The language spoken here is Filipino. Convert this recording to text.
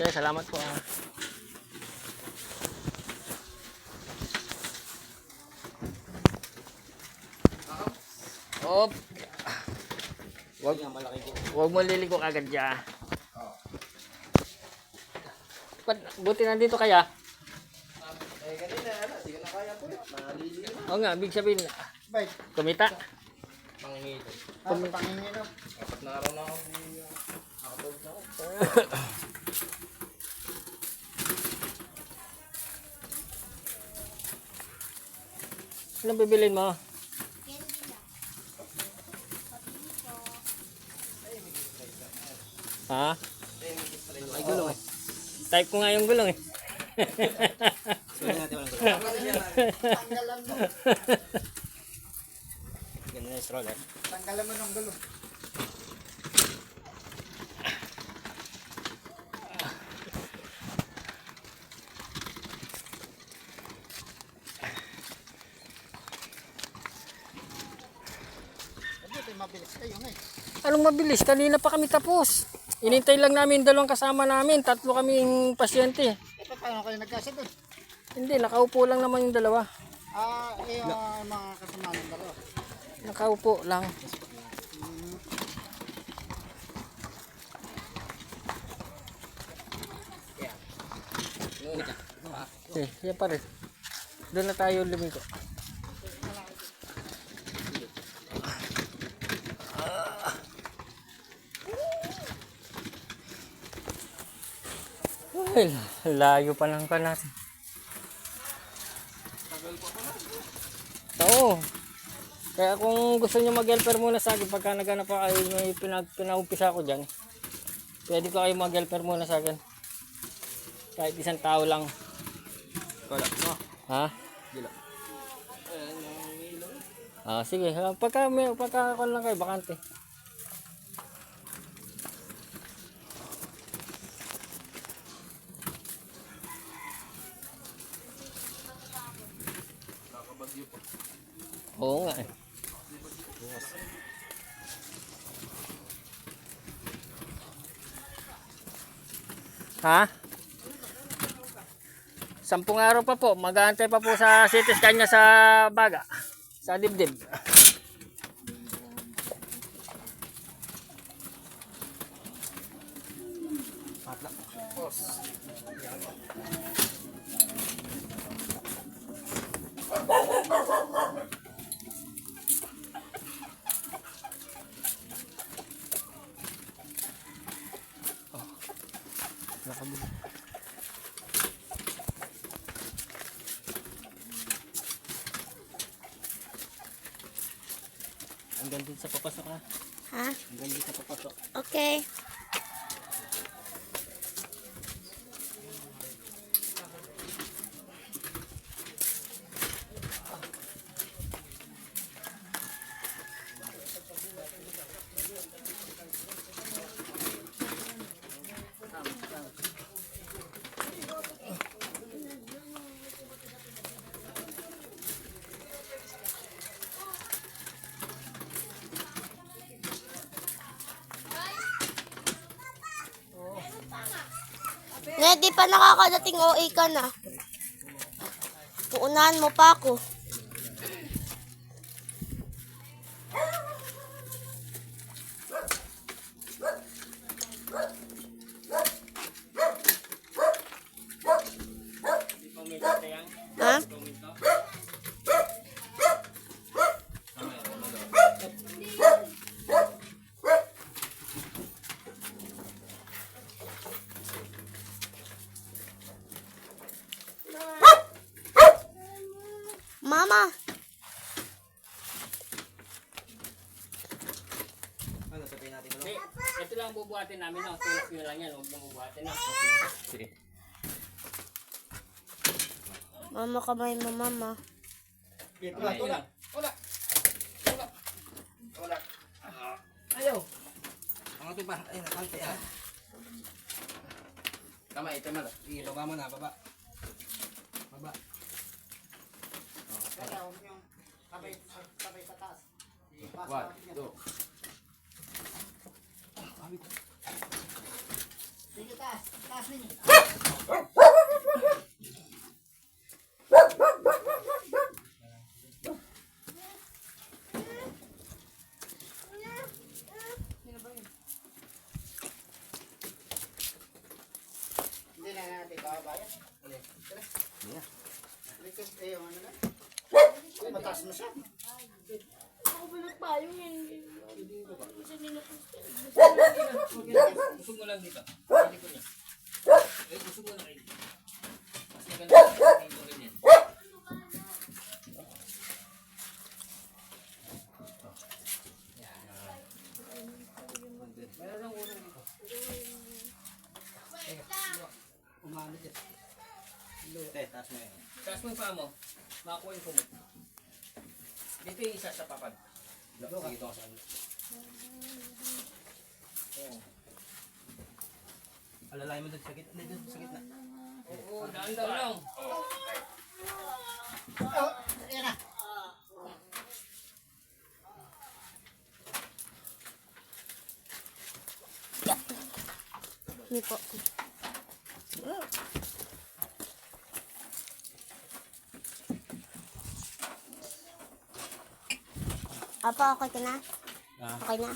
Okay, salamat po. Op. Wag mo liliko agad dyan. Buti nandito kaya? Kanina, hindi ko na kaya po. Nalilino. Oo nga, big sabihin. Kumita. Pangingito. Pangingino. Apat na araw na ako. Nakatulog na ako. Anong bibilin mo? Ha? May gulong eh. Type ko nga yung gulong eh. Sulit natin walang gulong. Tanggalan mo. Ganun yung stroller. Tanggalan mo ng gulong. Mabilis kayo na eh. Anong mabilis? Kanina pa kami tapos. Inintay lang namin dalawang kasama namin. Tatlo kaming pasyente. Paano kayo nagkasagot? Hindi, nakaupo lang naman yung dalawa. Yung mga kasama ng dalawa. Nakaupo lang. Eh, yan pa rin. Doon na tayo lumiko. Ay, layo pa lang ka natin. Oo. Kaya kung gusto nyo mag-helper muna sa akin, pagka naghanap pa kayo, may pinaumpisa ko dyan, pwede ko kayo mag-helper muna sa akin. Kahit isang tao lang. Wala. No. Ha? Gila. Sige. Pagka ako lang kayo, bakante. Oo nga eh. Ha? 10 araw pa po. Mag-aantay pa po sa CT scan niya sa baga. Sa dibdib. Hanggang din sa papasok ha. Ha? Hanggang din sa papasok. Okay. Ne, di pa nakakadating OA ka na. Uunahan mo pa ako. Ha? Mama. Ano sabihin natin gulong? Ito lang bubuhatin namin. No? Tulak nyo lang yan. Huwag nang bubuhatin. No? Sige. Mama, kamay mo, mama. Wala. Ayaw. Ang ating pa. Ayun, nakante ah. Kamay, ito malo. Sige, baba mo na, baba. Baba. Kaya huwag nyo sabay sa taas. One, two. Sige taas. taas ninyo. Hindi na natin babayan. Hindi na. Yung ano na. Mataas mo siya. Busog mo lang dito. Hindi ko niya. Busog mo lang kayo. Mas maganda dito ganyan. Meron lang ulo dito. Umano dyan. Taas mo yun. Taas mo yung paa mo. Makakuha yung kumot. Dito yung isa sa papag. Sige, ito ka sa ano. Oo. Alalayan mo doon sa gitna. Doon sa gitna. Oo, daan-daan lang. Oh, ayan na. Hindi po. Apa, okay ka na? Ah. Okay na?